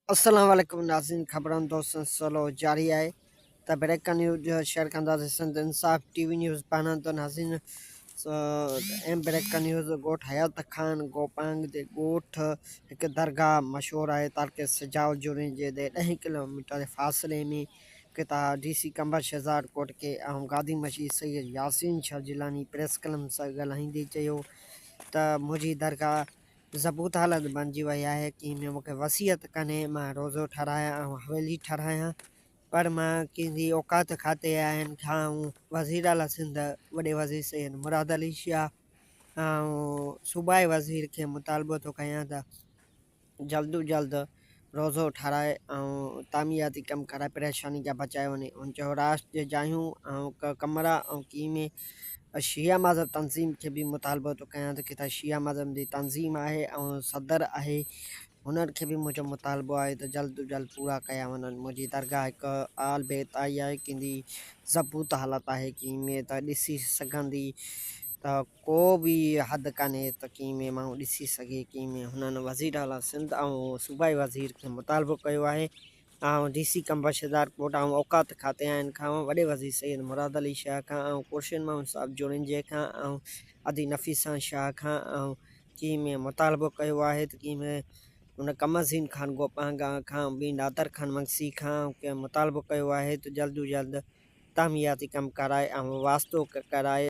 अस्सलाम वालेकुम नाज़रीन ख़बरन दोस्तन सलो जारी आहे त ब्रेक न्यूज़ शेयर कंदासीं सिंध इंसाफ़ टीवी न्यूज़ पारां तो नाज़रीन एम ब्रेक न्यूज़ ॻोठ हयात ख़ान गोपांग जे ॻोठ हिकु दरगाह मशहूरु आहे तारके सजाव जुड़े जे 10 किलोमीटर जे फ़ासिले में किता DC कंबर शहज़ाद कोट के गादी मशीद सैयद यासीन शाह जिलानी प्रेस कलम सां ॻाल्हाईंदे चयो त मुंहिंजी दरगाह ज़बूत हालत बणिजी वई आहे कि में मूंखे वसियत कने मां रोज़ो ठारायां ऐं हवेली ठारायां पर मां कंहिंजी औकात खाते आहिनि खां वज़ीर आला सिंध वॾे वज़ीर सैयद मुराद अली शाह ऐं सूबाई वज़ीर खे मुतालबो थो कयां त जल्द जल्द रोज़ो ठाराए ऐं तामीयाती कमु कराए परेशानी जा बचाए वञे उन चयो राष्ट्र जे जायूं ऐं कमरा ऐं कीमे शिया मज़हब तंज़ीम के भी मुतालबो तो कयां त किथा शिया मज़हब जी तंज़ीम आहे ऐं सदर आहे हुननि खे बि मुंहिंजो मुतालबो आहे त जल्द जल्द पूरा कया वञनि। मुंहिंजी दरगाह हिकु आल बेताई आहे कंहिंजी ज़बूत हालत आहे की में त ॾिसी सघंदी त को बि हद कान्हे त कीअं माण्हू ॾिसी सघे कीअं हुननि वज़ीर आला सिंध ऐं सूबाई वज़ीर खे मुतालबो कयो आहे ऐं DC कंबर शहज़ाद कोट ऐं औकात खाते आहिनि खां वॾे वज़ीर सैयद मुराद अली शाह खां ऐं कुर्शिन माउन साहब जुड़िंजे खां ऐं अदी नफ़ीसा शाह खां ऐं कीअं मुतालबो कयो आहे त कीअं उन कमरज़ीन ख़ान गोपांगा खां ॿी नादर ख़ान मंगसी खां के मुतालबो कयो आहे त जल्द जल्द तामीयाती कमु कराए ऐं वास्तो कराए